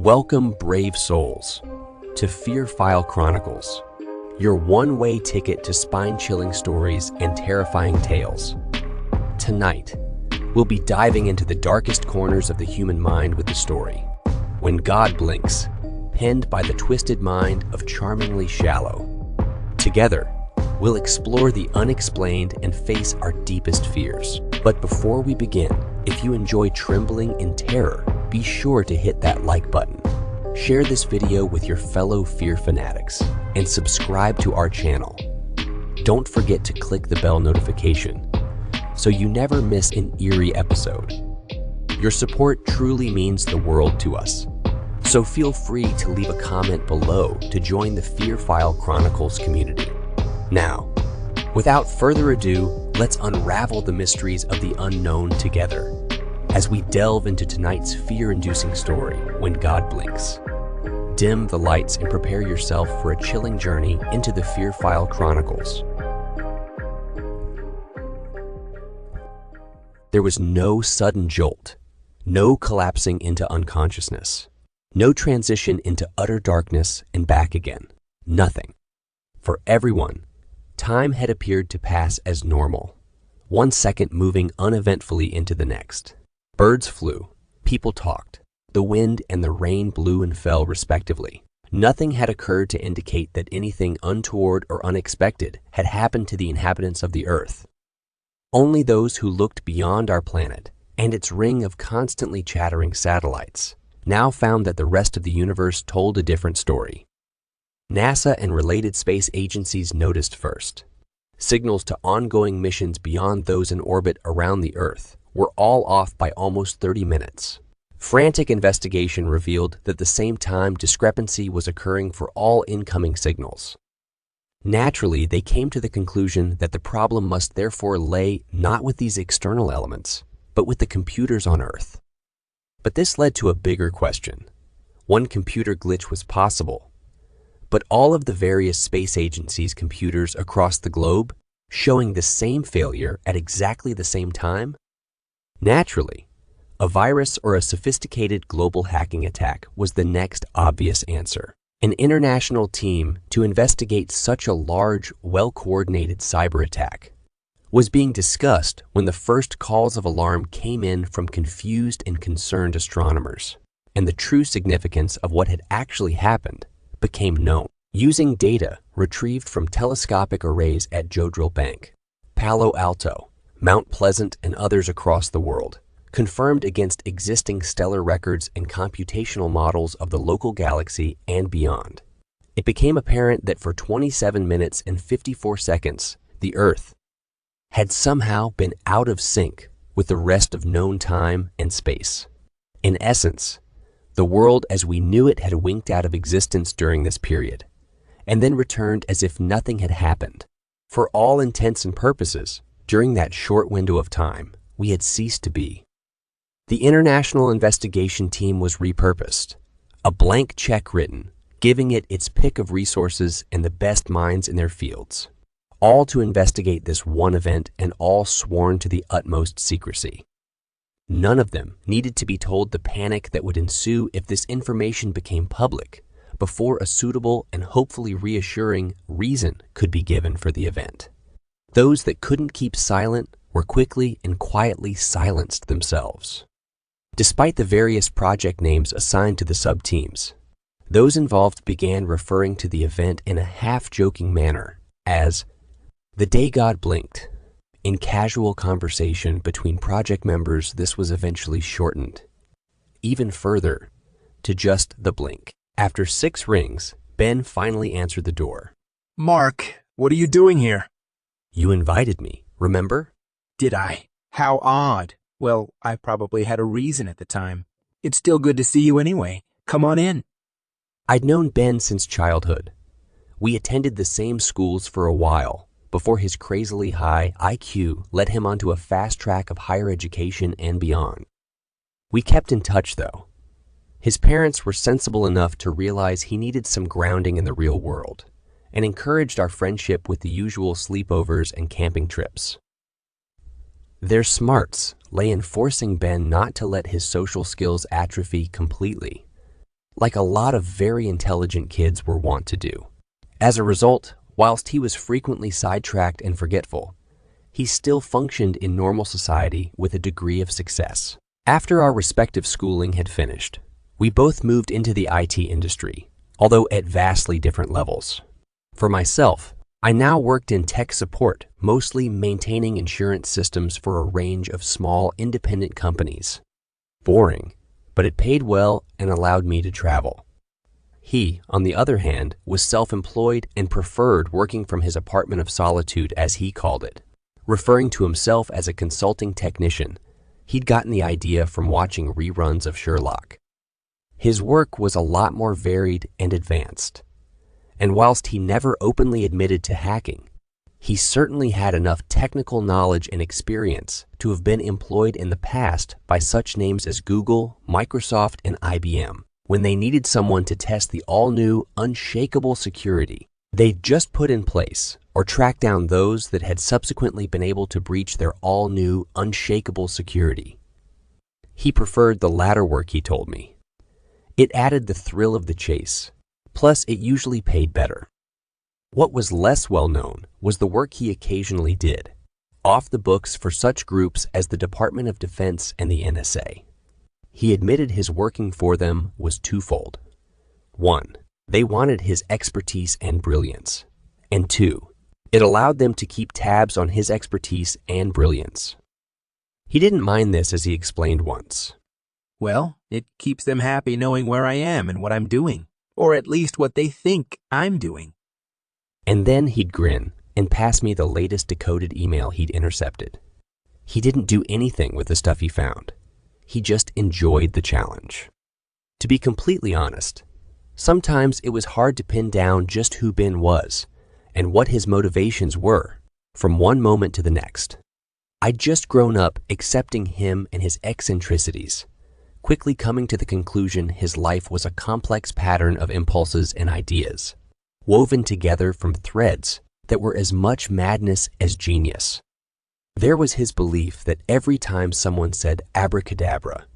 Welcome, brave souls, to Fear File Chronicles, your one-way ticket to spine-chilling stories and terrifying tales. Tonight, we'll be diving into the darkest corners of the human mind with the story, When God Blinks, penned by the twisted mind of Charmingly Shallow. Together, we'll explore the unexplained and face our deepest fears. But before we begin, if you enjoy trembling in terror, be sure to hit that like button. Share this video with your fellow fear fanatics and subscribe to our channel. Don't forget to click the bell notification so you never miss an eerie episode. Your support truly means the world to us. So feel free to leave a comment below to join the Fear File Chronicles community. Now, without further ado, let's unravel the mysteries of the unknown together as we delve into tonight's fear-inducing story, When God Blinks. Dim the lights and prepare yourself for a chilling journey into the Fear File Chronicles. There was no sudden jolt, no collapsing into unconsciousness, no transition into utter darkness and back again. Nothing. For everyone, time had appeared to pass as normal, 1 second moving uneventfully into the next. Birds flew, people talked, the wind and the rain blew and fell respectively. Nothing had occurred to indicate that anything untoward or unexpected had happened to the inhabitants of the earth. Only those who looked beyond our planet and its ring of constantly chattering satellites now found that the rest of the universe told a different story. NASA and related space agencies noticed first. Signals to ongoing missions beyond those in orbit around the Earth were all off by almost 30 minutes. Frantic investigation revealed that the same time discrepancy was occurring for all incoming signals. Naturally, they came to the conclusion that the problem must therefore lay not with these external elements, but with the computers on Earth. But this led to a bigger question. One computer glitch was possible, but all of the various space agencies' computers across the globe showing the same failure at exactly the same time? Naturally, a virus or a sophisticated global hacking attack was the next obvious answer. An international team to investigate such a large, well-coordinated cyber attack was being discussed when the first calls of alarm came in from confused and concerned astronomers, and the true significance of what had actually happened became known. Using data retrieved from telescopic arrays at Jodrell Bank, Palo Alto, Mount Pleasant, and others across the world, confirmed against existing stellar records and computational models of the local galaxy and beyond, it became apparent that for 27 minutes and 54 seconds, the Earth had somehow been out of sync with the rest of known time and space. In essence, the world as we knew it had winked out of existence during this period, and then returned as if nothing had happened. For all intents and purposes, during that short window of time, we had ceased to be. The international investigation team was repurposed, a blank check written, giving it its pick of resources and the best minds in their fields, all to investigate this one event and all sworn to the utmost secrecy. None of them needed to be told the panic that would ensue if this information became public before a suitable and hopefully reassuring reason could be given for the event. Those that couldn't keep silent were quickly and quietly silenced themselves. Despite the various project names assigned to the sub-teams, those involved began referring to the event in a half-joking manner as the day God blinked. In casual conversation between project members, this was eventually shortened, even further, to just the blink. After 6 rings, Ben finally answered the door. Mark, what are you doing here? You invited me, remember? Did I? How odd. Well, I probably had a reason at the time. It's still good to see you anyway. Come on in. I'd known Ben since childhood. We attended the same schools for a while before his crazily high IQ led him onto a fast track of higher education and beyond. We kept in touch, though. His parents were sensible enough to realize he needed some grounding in the real world and encouraged our friendship with the usual sleepovers and camping trips. Their smarts lay in forcing Ben not to let his social skills atrophy completely like a lot of very intelligent kids were wont to do. As a result, whilst he was frequently sidetracked and forgetful, he still functioned in normal society with a degree of success. After our respective schooling had finished, we both moved into the IT industry, although at vastly different levels. For myself, I now worked in tech support, mostly maintaining insurance systems for a range of small independent companies. Boring, but it paid well and allowed me to travel. He, on the other hand, was self-employed and preferred working from his apartment of solitude, as he called it. Referring to himself as a consulting technician, he'd gotten the idea from watching reruns of Sherlock. His work was a lot more varied and advanced. And whilst he never openly admitted to hacking, he certainly had enough technical knowledge and experience to have been employed in the past by such names as Google, Microsoft, and IBM when they needed someone to test the all-new, unshakable security they'd just put in place, or track down those that had subsequently been able to breach their all-new, unshakable security. He preferred the latter work, he told me. It added the thrill of the chase, plus it usually paid better. What was less well known was the work he occasionally did, off the books for such groups as the Department of Defense and the NSA. He admitted his working for them was twofold. 1, they wanted his expertise and brilliance. And 2, it allowed them to keep tabs on his expertise and brilliance. He didn't mind this, as he explained once. Well, it keeps them happy knowing where I am and what I'm doing, or at least what they think I'm doing. And then he'd grin and pass me the latest decoded email he'd intercepted. He didn't do anything with the stuff he found. He just enjoyed the challenge. To be completely honest, sometimes it was hard to pin down just who Ben was and what his motivations were from one moment to the next. I'd just grown up accepting him and his eccentricities, quickly coming to the conclusion his life was a complex pattern of impulses and ideas, woven together from threads that were as much madness as genius. There was his belief that every time someone said abracadabra,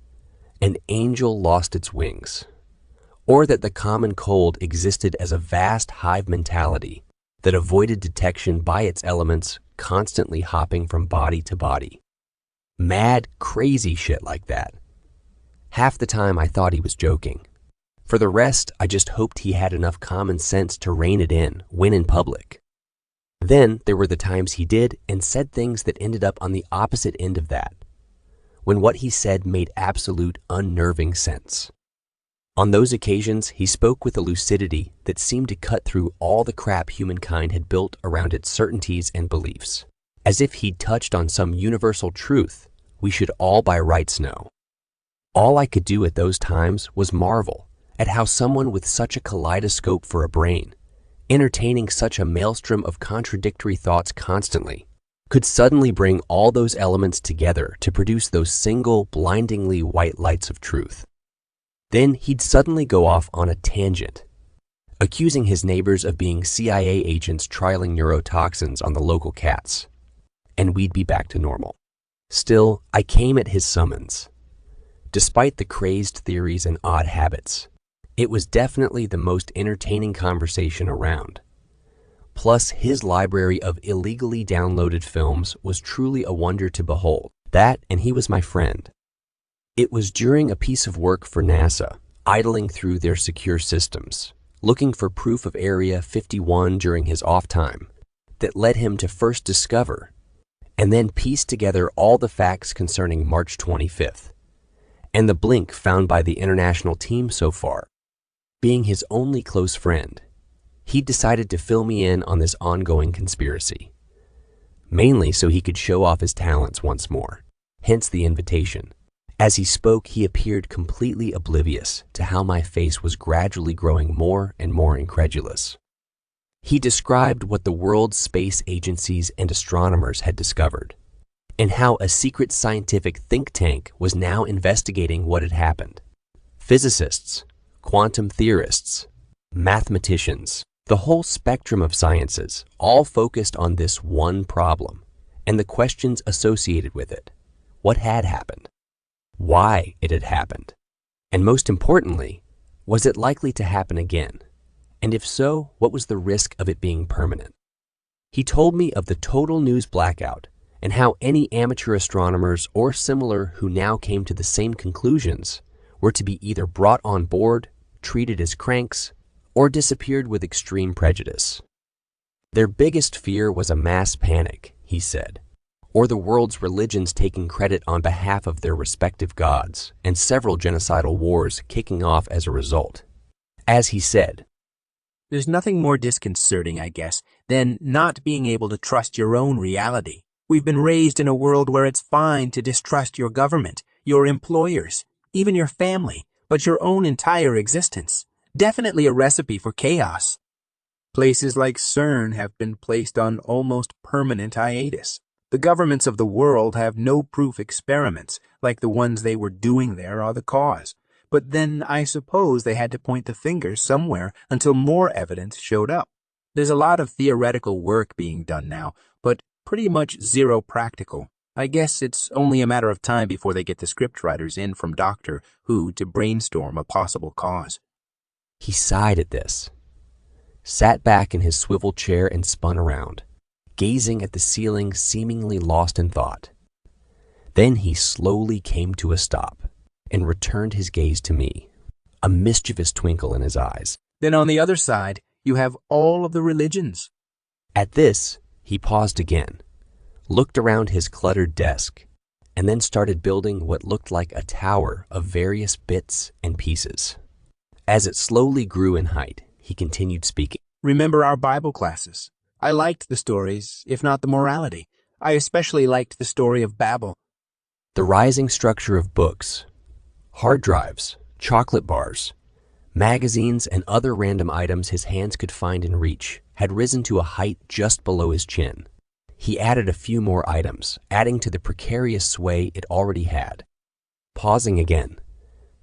an angel lost its wings, or that the common cold existed as a vast hive mentality that avoided detection by its elements, constantly hopping from body to body. Mad, crazy shit like that. Half the time I thought he was joking. For the rest, I just hoped he had enough common sense to rein it in when in public. Then there were the times he did and said things that ended up on the opposite end of that, when what he said made absolute unnerving sense. On those occasions, he spoke with a lucidity that seemed to cut through all the crap humankind had built around its certainties and beliefs, as if he'd touched on some universal truth we should all by rights know. All I could do at those times was marvel at how someone with such a kaleidoscope for a brain, entertaining such a maelstrom of contradictory thoughts constantly, could suddenly bring all those elements together to produce those single, blindingly white lights of truth. Then he'd suddenly go off on a tangent, accusing his neighbors of being CIA agents trialing neurotoxins on the local cats, and we'd be back to normal. Still, I came at his summons. Despite the crazed theories and odd habits, it was definitely the most entertaining conversation around. Plus, his library of illegally downloaded films was truly a wonder to behold. That, and he was my friend. It was during a piece of work for NASA, idling through their secure systems, looking for proof of Area 51 during his off time, that led him to first discover and then piece together all the facts concerning March 25th, and the blink found by the international team so far. Being his only close friend, he decided to fill me in on this ongoing conspiracy, mainly so he could show off his talents once more, hence the invitation. As he spoke, he appeared completely oblivious to how my face was gradually growing more and more incredulous. He described what the world's space agencies and astronomers had discovered, and how a secret scientific think tank was now investigating what had happened. Physicists, quantum theorists, mathematicians, the whole spectrum of sciences, all focused on this one problem and the questions associated with it. What had happened? Why it had happened? And most importantly, Was it likely to happen again? And if so, what was the risk of it being permanent? He told me of the total news blackout and how any amateur astronomers or similar who now came to the same conclusions were to be either brought on board, treated as cranks, or disappeared with extreme prejudice. Their biggest fear was a mass panic, he said, or the world's religions taking credit on behalf of their respective gods, and several genocidal wars kicking off as a result. As he said, "There's nothing more disconcerting, I guess, than not being able to trust your own reality. We've been raised in a world where it's fine to distrust your government, your employers, even your family, but your own entire existence. Definitely a recipe for chaos. Places like CERN have been placed on almost permanent hiatus. The governments of the world have no proof experiments, like the ones they were doing there, are the cause. But then I suppose they had to point the finger somewhere until more evidence showed up. There's a lot of theoretical work being done now, but pretty much zero practical. I guess it's only a matter of time before they get the scriptwriters in from Doctor Who to brainstorm a possible cause." He sighed at this, sat back in his swivel chair and spun around, gazing at the ceiling, seemingly lost in thought. Then he slowly came to a stop and returned his gaze to me, a mischievous twinkle in his eyes. "Then on the other side, you have all of the religions." At this, he paused again, looked around his cluttered desk, and then started building what looked like a tower of various bits and pieces. As it slowly grew in height, he continued speaking. "Remember our Bible classes? I liked the stories, if not the morality. I especially liked the story of Babel." The rising structure of books, hard drives, chocolate bars, magazines, and other random items his hands could find and reach had risen to a height just below his chin. He added a few more items, adding to the precarious sway it already had. Pausing again,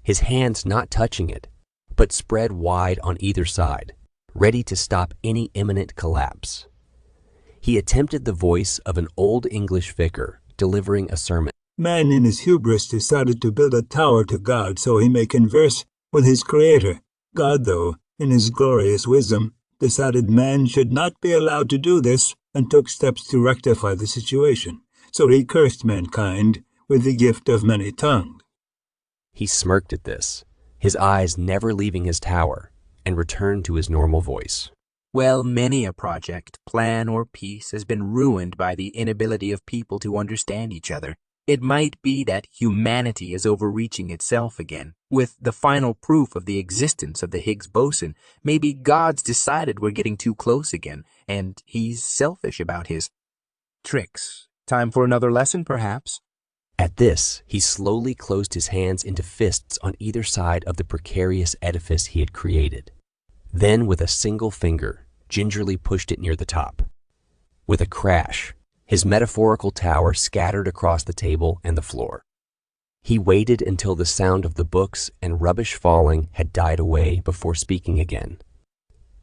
his hands not touching it, but spread wide on either side, ready to stop any imminent collapse. He attempted the voice of an old English vicar delivering a sermon. "Man in his hubris decided to build a tower to God so he may converse with his Creator. God, though, in his glorious wisdom, decided man should not be allowed to do this and took steps to rectify the situation. So he cursed mankind with the gift of many tongues." He smirked at this, his eyes never leaving his tower, and returned to his normal voice. "Well, many a project, plan, or piece has been ruined by the inability of people to understand each other. It might be that humanity is overreaching itself again. With the final proof of the existence of the Higgs boson, maybe God's decided we're getting too close again, and he's selfish about his tricks. Time for another lesson, perhaps?" At this, he slowly closed his hands into fists on either side of the precarious edifice he had created. Then, with a single finger, gingerly pushed it near the top. With a crash, his metaphorical tower scattered across the table and the floor. He waited until the sound of the books and rubbish falling had died away before speaking again,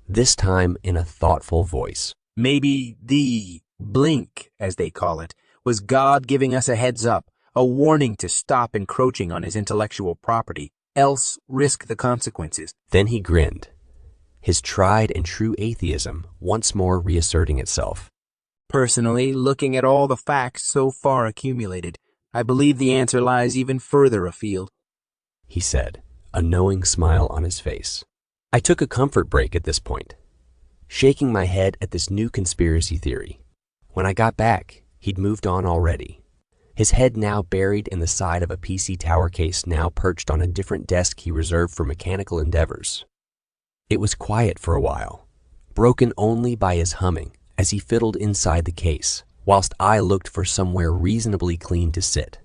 this time in a thoughtful voice. "Maybe the blink, as they call it, was God giving us a heads up, a warning to stop encroaching on his intellectual property, else risk the consequences." Then he grinned, his tried and true atheism once more reasserting itself. "Personally, looking at all the facts so far accumulated, I believe the answer lies even further afield," he said, a knowing smile on his face. I took a comfort break at this point, shaking my head at this new conspiracy theory. When I got back, he'd moved on already, his head now buried in the side of a PC tower case now perched on a different desk he reserved for mechanical endeavors. It was quiet for a while, broken only by his humming as he fiddled inside the case, whilst I looked for somewhere reasonably clean to sit.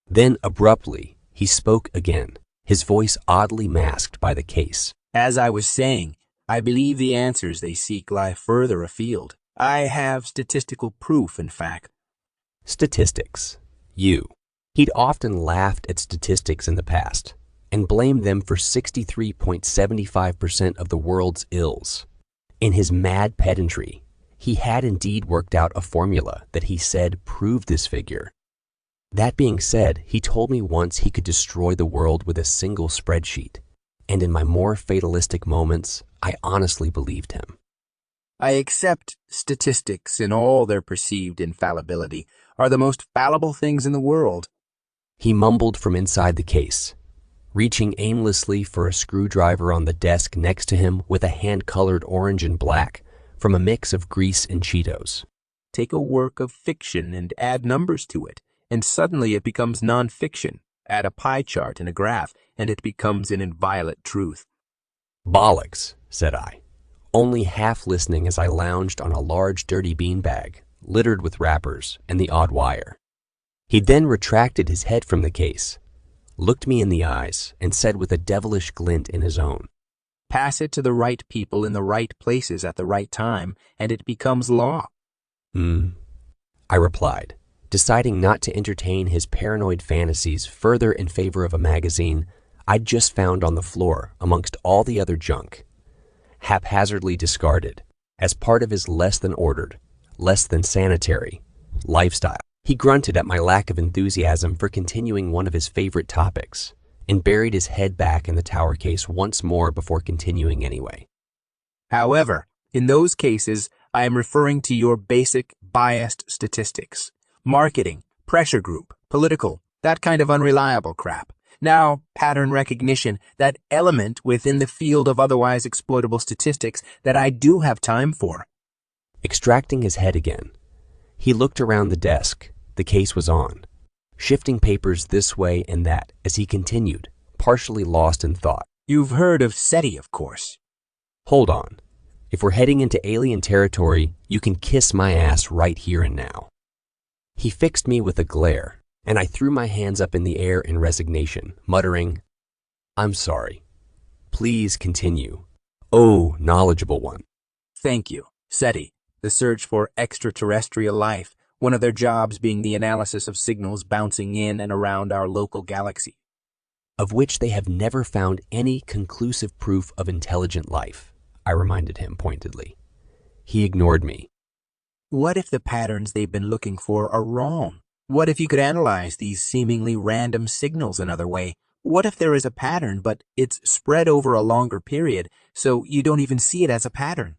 Then, abruptly, he spoke again, his voice oddly masked by the case. "As I was saying, I believe the answers they seek lie further afield. I have statistical proof, in fact." Statistics. You. He'd often laughed at statistics in the past and blamed them for 63.75% of the world's ills. In his mad pedantry, he had indeed worked out a formula that he said proved this figure. That being said, he told me once he could destroy the world with a single spreadsheet, and in my more fatalistic moments, I honestly believed him. I accept statistics in all their perceived infallibility are the most fallible things in the world. He mumbled from inside the case, reaching aimlessly for a screwdriver on the desk next to him with a hand-colored orange and black from a mix of grease and Cheetos. Take a work of fiction and add numbers to it, and suddenly it becomes non-fiction. Add a pie chart and a graph, and it becomes an inviolate truth. Bollocks, said I, only half listening as I lounged on a large dirty beanbag, littered with wrappers and the odd wire. He then retracted his head from the case, looked me in the eyes, and said with a devilish glint in his own, Pass it to the right people in the right places at the right time, and it becomes law. I replied, deciding not to entertain his paranoid fantasies further in favor of a magazine I'd just found on the floor amongst all the other junk, haphazardly discarded as part of his less than ordered, less than sanitary lifestyle. He grunted at my lack of enthusiasm for continuing one of his favorite topics and buried his head back in the tower case once more before continuing anyway. However, in those cases, I am referring to your basic biased statistics. Marketing, pressure group, political, that kind of unreliable crap. Now, pattern recognition, that element within the field of otherwise exploitable statistics that I do have time for. Extracting his head again, he looked around the desk the case was on, shifting papers this way and that as he continued, partially lost in thought. You've heard of SETI, of course. Hold on. If we're heading into alien territory, you can kiss my ass right here and now. He fixed me with a glare, and I threw my hands up in the air in resignation, muttering, I'm sorry. Please continue. Oh, knowledgeable one. Thank you. SETI, the search for extraterrestrial life, one of their jobs being the analysis of signals bouncing in and around our local galaxy. Of which they have never found any conclusive proof of intelligent life, I reminded him pointedly. He ignored me. What if the patterns they've been looking for are wrong? What if you could analyze these seemingly random signals another way? What if there is a pattern, but it's spread over a longer period, so you don't even see it as a pattern?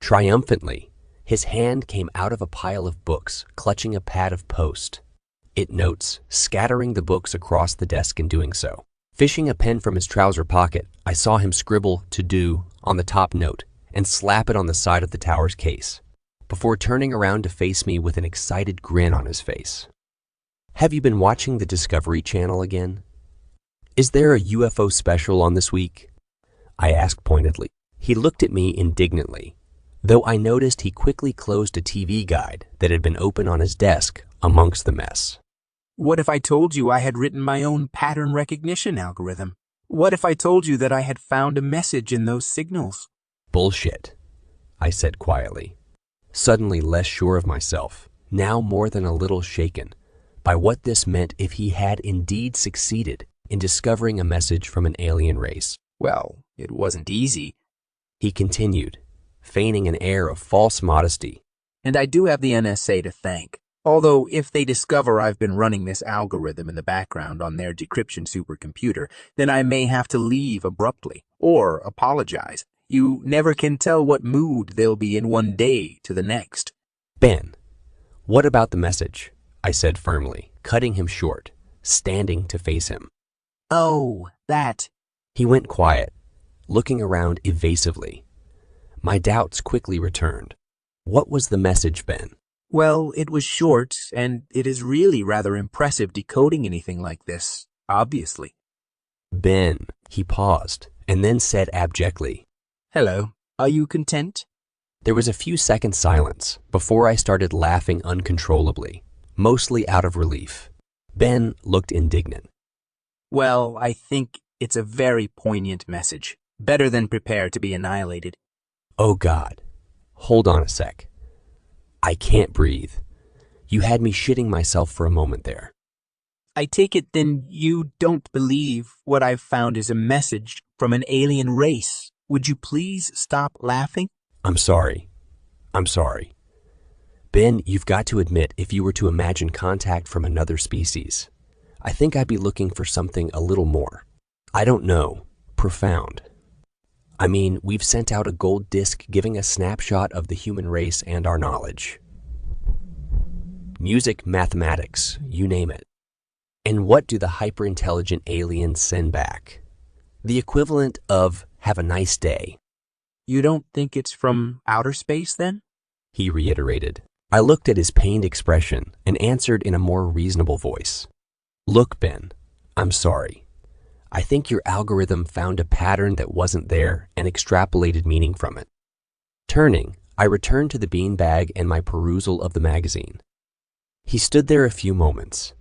Triumphantly, his hand came out of a pile of books, clutching a pad of post. It notes, scattering the books across the desk in doing so. Fishing a pen from his trouser pocket, I saw him scribble "to do" on the top note and slap it on the side of the tower's case, before turning around to face me with an excited grin on his face. Have you been watching the Discovery Channel again? Is there a UFO special on this week? I asked pointedly. He looked at me indignantly, though I noticed he quickly closed a TV guide that had been open on his desk amongst the mess. What if I told you I had written my own pattern recognition algorithm? What if I told you that I had found a message in those signals? Bullshit, I said quietly, suddenly less sure of myself, now more than a little shaken by what this meant if he had indeed succeeded in discovering a message from an alien race. Well, it wasn't easy. He continued, feigning an air of false modesty. And I do have the NSA to thank. Although if they discover I've been running this algorithm in the background on their decryption supercomputer, then I may have to leave abruptly or apologize. You never can tell what mood they'll be in one day to the next. Ben, what about the message? I said firmly, cutting him short, standing to face him. Oh, that. He went quiet, looking around evasively. My doubts quickly returned. What was the message, Ben? Well, it was short, and it is really rather impressive decoding anything like this, obviously. Ben, he paused, and then said abjectly, Hello, are you content? There was a few seconds silence before I started laughing uncontrollably, mostly out of relief. Ben looked indignant. Well, I think it's a very poignant message. Better than prepare to be annihilated. Oh God, hold on a sec. I can't breathe. You had me shitting myself for a moment there. I take it then you don't believe what I've found is a message from an alien race. Would you please stop laughing? I'm sorry. Ben, you've got to admit, if you were to imagine contact from another species, I think I'd be looking for something a little more. I don't know. Profound. I mean, we've sent out a gold disc giving a snapshot of the human race and our knowledge. Music, mathematics, you name it. And what do the hyper-intelligent aliens send back? The equivalent of, "Have a nice day." You don't think it's from outer space, then? He reiterated. I looked at his pained expression and answered in a more reasonable voice. Look, Ben, I'm sorry. I think your algorithm found a pattern that wasn't there and extrapolated meaning from it. Turning, I returned to the beanbag and my perusal of the magazine. He stood there a few moments,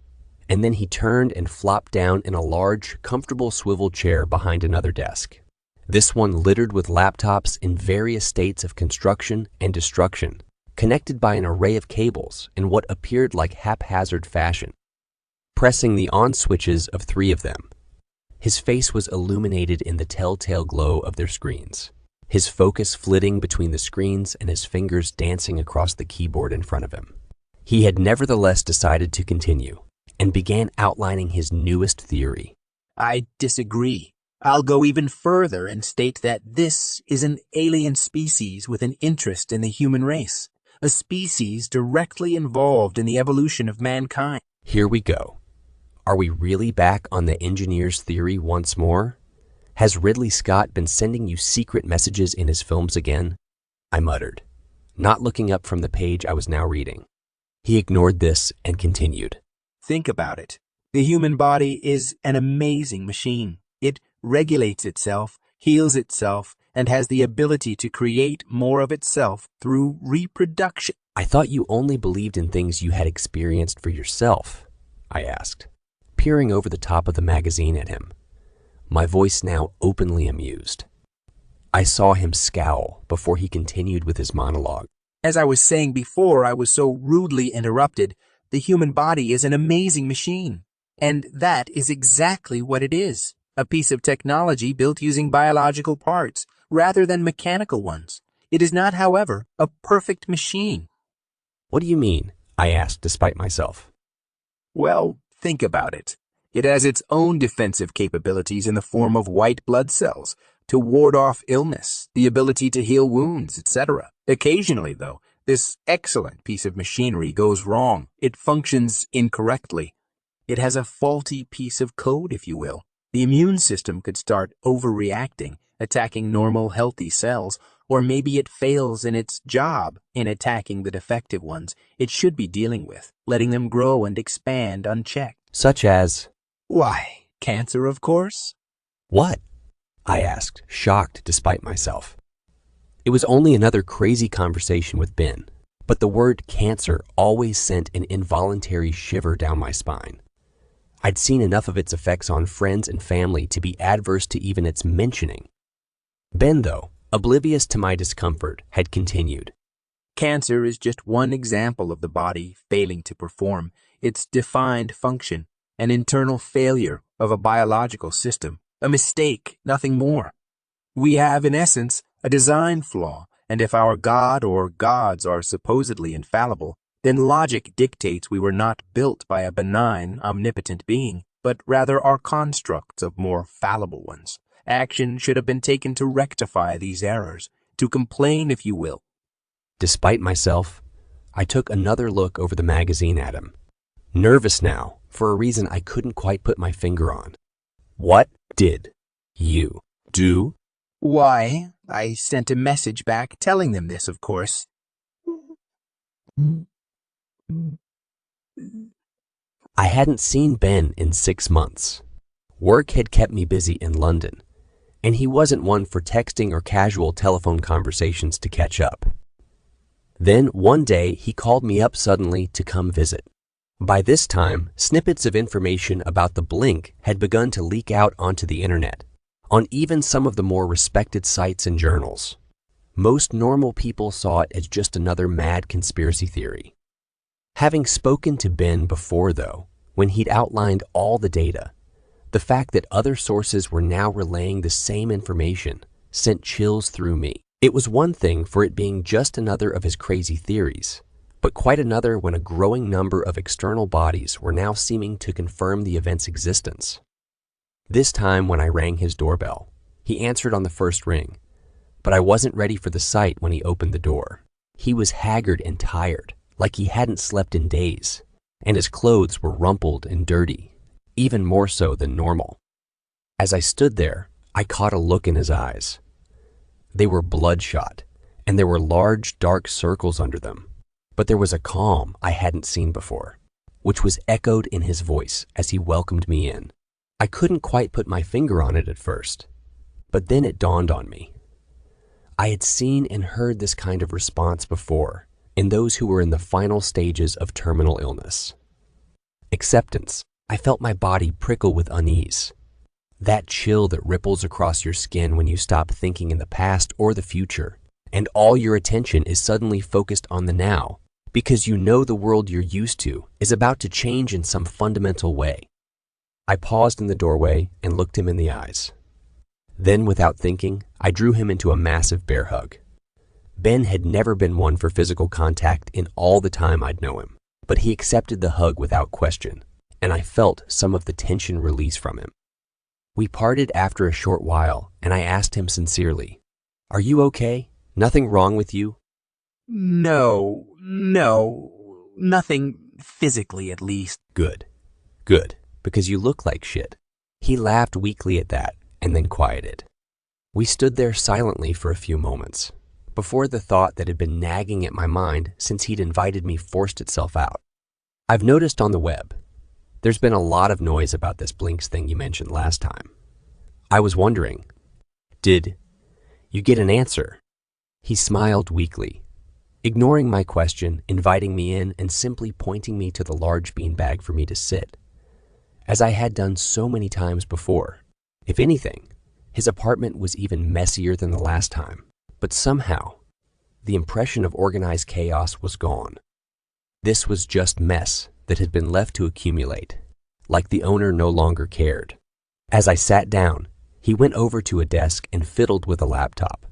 and then he turned and flopped down in a large, comfortable swivel chair behind another desk. This one littered with laptops in various states of construction and destruction, connected by an array of cables in what appeared like haphazard fashion. Pressing the on switches of 3 of them, his face was illuminated in the telltale glow of their screens, his focus flitting between the screens and his fingers dancing across the keyboard in front of him. He had nevertheless decided to continue and began outlining his newest theory. I disagree. I'll go even further and state that this is an alien species with an interest in the human race, a species directly involved in the evolution of mankind. Here we go. Are we really back on the engineer's theory once more? Has Ridley Scott been sending you secret messages in his films again? I muttered, not looking up from the page I was now reading. He ignored this and continued. Think about it. The human body is an amazing machine. It regulates itself, heals itself, and has the ability to create more of itself through reproduction. I thought you only believed in things you had experienced for yourself, I asked, peering over the top of the magazine at him, my voice now openly amused. I saw him scowl before he continued with his monologue. As I was saying before, I was so rudely interrupted. The human body is an amazing machine. And that is exactly what it is. A piece of technology built using biological parts rather than mechanical ones. It is not, however, a perfect machine. What do you mean? I asked despite myself. Well, think about it. It has its own defensive capabilities in the form of white blood cells to ward off illness, the ability to heal wounds, etc. Occasionally, though, this excellent piece of machinery goes wrong. It functions incorrectly. It has a faulty piece of code, if you will. The immune system could start overreacting, attacking normal, healthy cells, or maybe it fails in its job in attacking the defective ones it should be dealing with, letting them grow and expand unchecked. Such as? Why, cancer, of course. What? I asked, shocked despite myself. It was only another crazy conversation with Ben, but the word cancer always sent an involuntary shiver down my spine. I'd seen enough of its effects on friends and family to be adverse to even its mentioning. Ben, though, oblivious to my discomfort, had continued. Cancer is just one example of the body failing to perform its defined function, an internal failure of a biological system, a mistake, nothing more. We have, in essence, a design flaw, and if our God or gods are supposedly infallible, then logic dictates we were not built by a benign, omnipotent being, but rather are constructs of more fallible ones. Action should have been taken to rectify these errors, to complain, if you will. Despite myself, I took another look over the magazine at him, nervous now for a reason I couldn't quite put my finger on. What did you do? Why, I sent a message back telling them this, of course. I hadn't seen Ben in 6 months. Work had kept me busy in London, and he wasn't one for texting or casual telephone conversations to catch up. Then one day he called me up suddenly to come visit. By this time, snippets of information about the blink had begun to leak out onto the internet, on even some of the more respected sites and journals. Most normal people saw it as just another mad conspiracy theory. Having spoken to Ben before, though, when he'd outlined all the data, the fact that other sources were now relaying the same information sent chills through me. It was one thing for it being just another of his crazy theories, but quite another when a growing number of external bodies were now seeming to confirm the event's existence. This time when I rang his doorbell, he answered on the first ring, but I wasn't ready for the sight when he opened the door. He was haggard and tired, like he hadn't slept in days, and his clothes were rumpled and dirty, even more so than normal. As I stood there, I caught a look in his eyes. They were bloodshot, and there were large, dark circles under them, but there was a calm I hadn't seen before, which was echoed in his voice as he welcomed me in. I couldn't quite put my finger on it at first, but then it dawned on me. I had seen and heard this kind of response before in those who were in the final stages of terminal illness. Acceptance. I felt my body prickle with unease. That chill that ripples across your skin when you stop thinking in the past or the future, and all your attention is suddenly focused on the now, because you know the world you're used to is about to change in some fundamental way. I paused in the doorway and looked him in the eyes. Then, without thinking, I drew him into a massive bear hug. Ben had never been one for physical contact in all the time I'd known him, but he accepted the hug without question, and I felt some of the tension release from him. We parted after a short while, and I asked him sincerely, "Are you okay? Nothing wrong with you?" No, nothing physically at least. Good, because you look like shit. He laughed weakly at that and then quieted. We stood there silently for a few moments, before the thought that had been nagging at my mind since he'd invited me forced itself out. I've noticed on the web, there's been a lot of noise about this blinks thing you mentioned last time. I was wondering, did you get an answer? He smiled weakly, ignoring my question, inviting me in and simply pointing me to the large beanbag for me to sit, as I had done so many times before. If anything, his apartment was even messier than the last time, but somehow, the impression of organized chaos was gone. This was just mess that had been left to accumulate, like the owner no longer cared. As I sat down, he went over to a desk and fiddled with a laptop,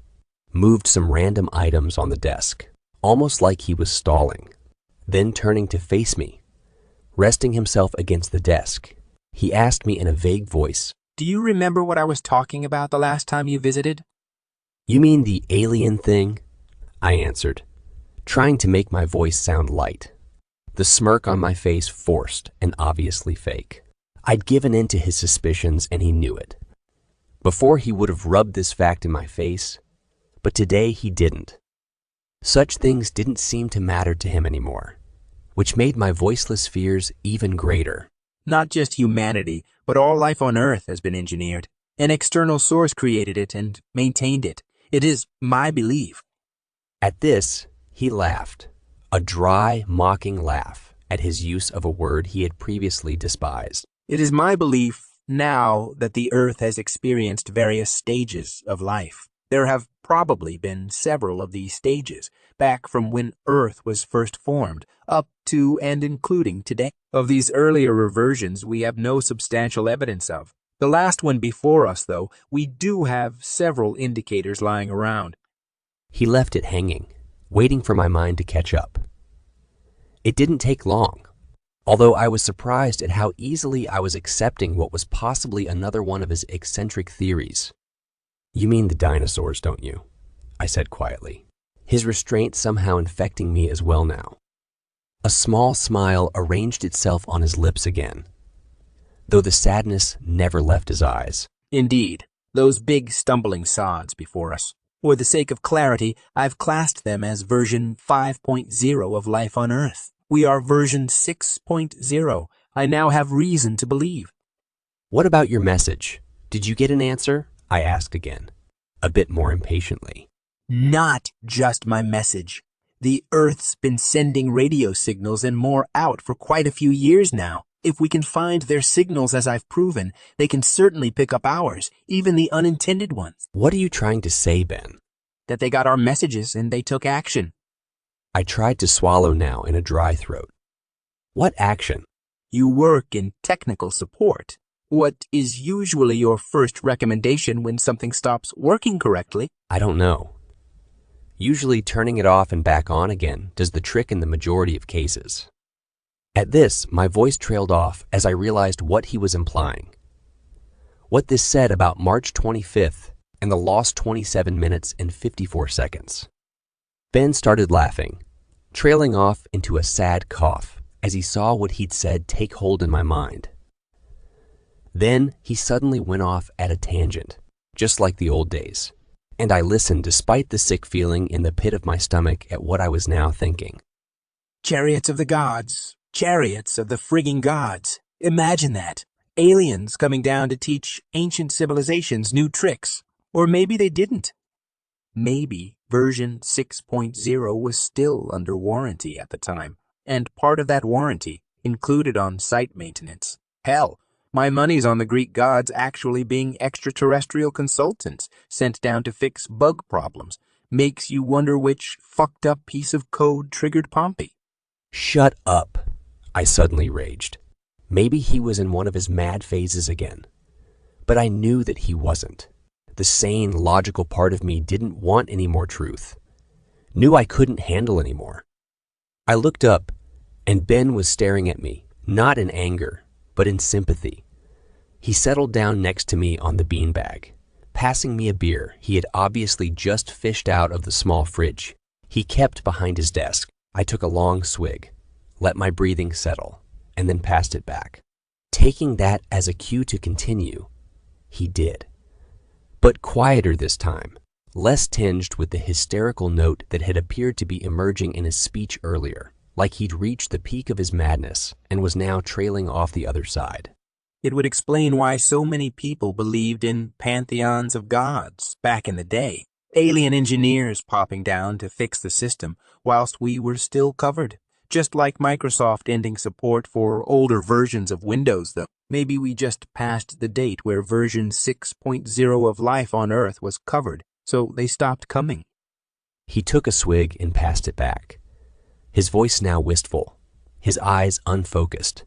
moved some random items on the desk, almost like he was stalling. Then turning to face me, resting himself against the desk, he asked me in a vague voice, Do you remember what I was talking about the last time you visited? "You mean the alien thing?" I answered, trying to make my voice sound light, the smirk on my face forced and obviously fake. I'd given in to his suspicions and he knew it. Before he would have rubbed this fact in my face, but today he didn't. Such things didn't seem to matter to him anymore, which made my voiceless fears even greater. Not just humanity, but all life on Earth has been engineered. An external source created it and maintained it. It is my belief. At this, he laughed, a dry, mocking laugh at his use of a word he had previously despised. It is my belief now that the Earth has experienced various stages of life. There have probably been several of these stages, back from when Earth was first formed, up to and including today. Of these earlier reversions, we have no substantial evidence of. The last one before us, though, we do have several indicators lying around. He left it hanging, waiting for my mind to catch up. It didn't take long, although I was surprised at how easily I was accepting what was possibly another one of his eccentric theories. "You mean the dinosaurs, don't you?" I said quietly, his restraint somehow infecting me as well now. A small smile arranged itself on his lips again, though the sadness never left his eyes. Indeed, those big stumbling sods before us. For the sake of clarity, I've classed them as version 5.0 of life on Earth. We are version 6.0. I now have reason to believe. "What about your message? Did you get an answer?" I asked again, a bit more impatiently. Not just my message. The Earth's been sending radio signals and more out for quite a few years now. If we can find their signals, as I've proven, they can certainly pick up ours, even the unintended ones. "What are you trying to say, Ben?" That they got our messages and they took action. I tried to swallow now in a dry throat. "What action?" You work in technical support. What is usually your first recommendation when something stops working correctly? "I don't know. Usually turning it off and back on again does the trick in the majority of cases." At this, my voice trailed off as I realized what he was implying. what this said about March 25th and the lost 27 minutes and 54 seconds. Ben started laughing, trailing off into a sad cough as he saw what he'd said take hold in my mind. Then he suddenly went off at a tangent, just like the old days, and I listened despite the sick feeling in the pit of my stomach at what I was now thinking. Chariots of the gods. Chariots of the frigging gods. Imagine that. Aliens coming down to teach ancient civilizations new tricks. Or maybe they didn't. Maybe version 6.0 was still under warranty at the time, and part of that warranty included on-site maintenance. Hell, my money's on the Greek gods actually being extraterrestrial consultants sent down to fix bug problems. Makes you wonder which fucked up piece of code triggered Pompey. Shut up, I suddenly raged. Maybe he was in one of his mad phases again. But I knew that he wasn't. The sane, logical part of me didn't want any more truth. Knew I couldn't handle anymore. I looked up, and Ben was staring at me, not in anger, but in sympathy. He settled down next to me on the beanbag, passing me a beer he had obviously just fished out of the small fridge he kept behind his desk. I took a long swig, let my breathing settle, and then passed it back. Taking that as a cue to continue, he did. But quieter this time, less tinged with the hysterical note that had appeared to be emerging in his speech earlier, like he'd reached the peak of his madness and was now trailing off the other side. It would explain why so many people believed in pantheons of gods back in the day. Alien engineers popping down to fix the system whilst we were still covered. Just like Microsoft ending support for older versions of Windows, though. Maybe we just passed the date where version 6.0 of life on Earth was covered, so they stopped coming. He took a swig and passed it back, his voice now wistful, his eyes unfocused,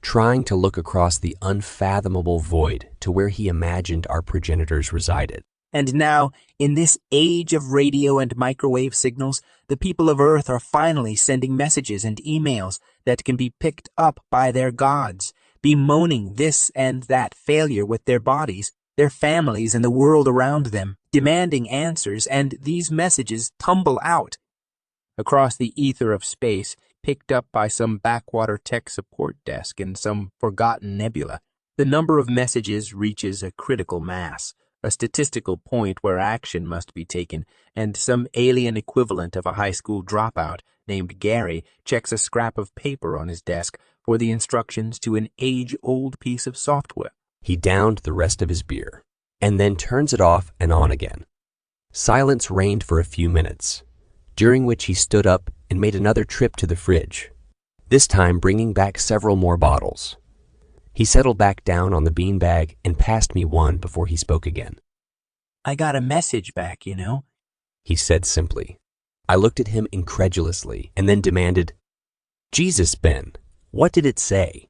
trying to look across the unfathomable void to where he imagined our progenitors resided. And now, in this age of radio and microwave signals, the people of Earth are finally sending messages and emails that can be picked up by their gods, bemoaning this and that failure with their bodies, their families, and the world around them, demanding answers, and these messages tumble out across the ether of space, picked up by some backwater tech support desk in some forgotten nebula. The number of messages reaches a critical mass, a statistical point where action must be taken, and some alien equivalent of a high school dropout named Gary checks a scrap of paper on his desk for the instructions to an age-old piece of software. He downed the rest of his beer, and then turns it off and on again. Silence reigned for a few minutes, during which he stood up and made another trip to the fridge, this time bringing back several more bottles. He settled back down on the beanbag and passed me one before he spoke again. I got a message back, you know, he said simply. I looked at him incredulously and then demanded, Jesus, Ben, what did it say?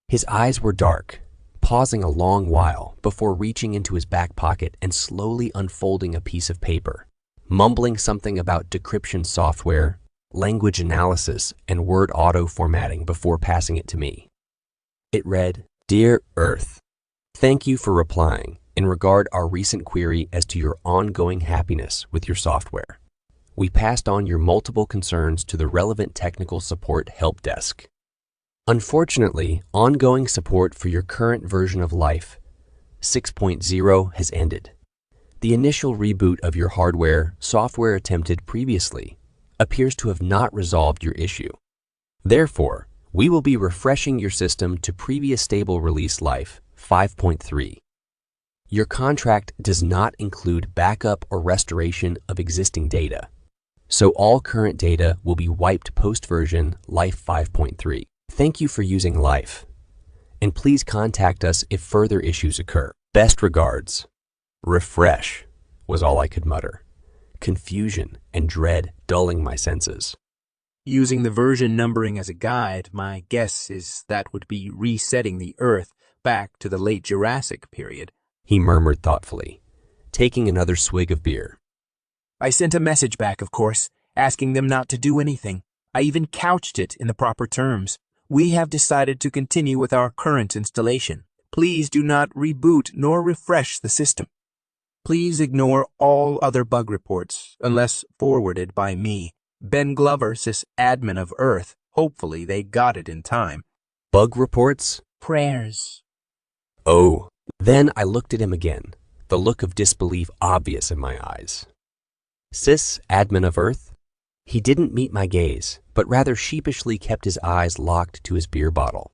His eyes were dark, pausing a long while before reaching into his back pocket and slowly unfolding a piece of paper, mumbling something about decryption software, language analysis, and word auto-formatting before passing it to me. It read, Dear Earth, thank you for replying in regard our recent query as to your ongoing happiness with your software. We passed on your multiple concerns to the relevant technical support help desk. Unfortunately, ongoing support for your current version of life, 6.0, has ended. The initial reboot of your hardware, software attempted previously, appears to have not resolved your issue. Therefore, we will be refreshing your system to previous stable release life, 5.3. Your contract does not include backup or restoration of existing data, so all current data will be wiped post-version Life 5.3. Thank you for using Life, and please contact us if further issues occur. Best regards. Refresh was all I could mutter, confusion and dread dulling my senses. Using the version numbering as a guide, my guess is that would be resetting the Earth back to the late Jurassic period, he murmured thoughtfully, taking another swig of beer. I sent a message back, of course, asking them not to do anything. I even couched it in the proper terms. We have decided to continue with our current installation. Please do not reboot nor refresh the system. Please ignore all other bug reports, unless forwarded by me, Ben Glover, sysadmin of Earth. Hopefully they got it in time. Bug reports? Prayers. Oh. Then I looked at him again, the look of disbelief obvious in my eyes. Sys-admin of Earth? He didn't meet my gaze, but rather sheepishly kept his eyes locked to his beer bottle.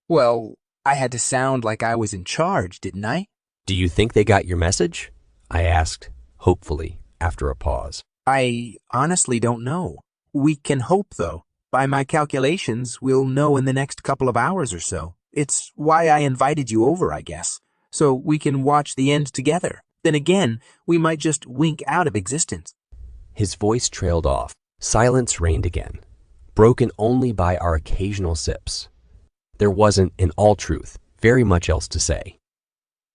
Well, I had to sound like I was in charge, didn't I? Do you think they got your message? I asked, hopefully, after a pause. I honestly don't know. We can hope, though. By my calculations, we'll know in the next couple of hours or so. It's why I invited you over, I guess, so we can watch the end together. Then again, we might just wink out of existence. His voice trailed off. Silence reigned again, broken only by our occasional sips. There wasn't, in all truth, very much else to say.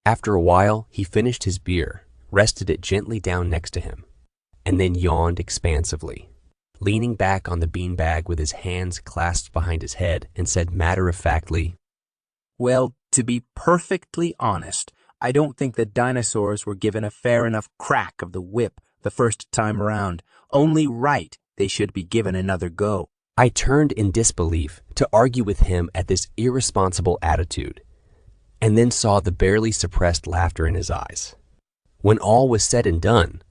After a while, he finished his beer, rested it gently down next to him, and then yawned expansively, leaning back on the beanbag with his hands clasped behind his head, and said matter-of-factly, Well, to be perfectly honest, I don't think the dinosaurs were given a fair enough crack of the whip the first time around. Only right they should be given another go. I turned in disbelief to argue with him at this irresponsible attitude, and then saw the barely suppressed laughter in his eyes. When all was said and done,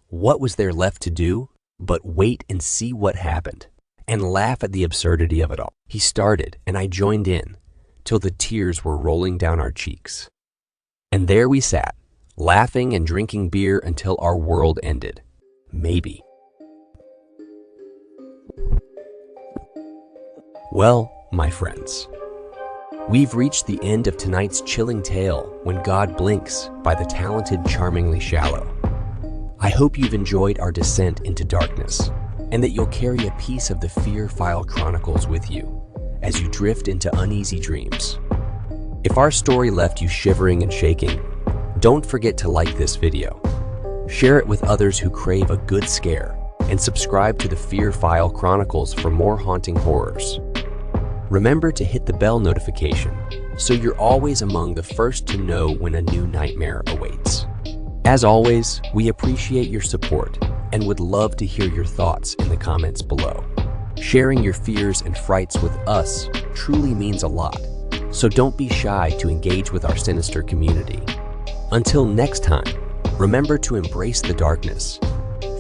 what was there left to do but wait and see what happened, and laugh at the absurdity of it all? He started, and I joined in, till the tears were rolling down our cheeks. And there we sat, laughing and drinking beer until our world ended. Maybe. Well, my friends, we've reached the end of tonight's chilling tale, When God Blinks, by the talented Charmingly Shallow. I hope you've enjoyed our descent into darkness, and that you'll carry a piece of the Fear File Chronicles with you as you drift into uneasy dreams. If our story left you shivering and shaking, don't forget to like this video, share it with others who crave a good scare, and subscribe to the Fear File Chronicles for more haunting horrors. Remember to hit the bell notification so you're always among the first to know when a new nightmare awaits. As always, we appreciate your support and would love to hear your thoughts in the comments below. Sharing your fears and frights with us truly means a lot, so don't be shy to engage with our sinister community. Until next time, remember to embrace the darkness,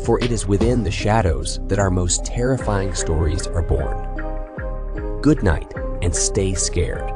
for it is within the shadows that our most terrifying stories are born. Good night, and stay scared.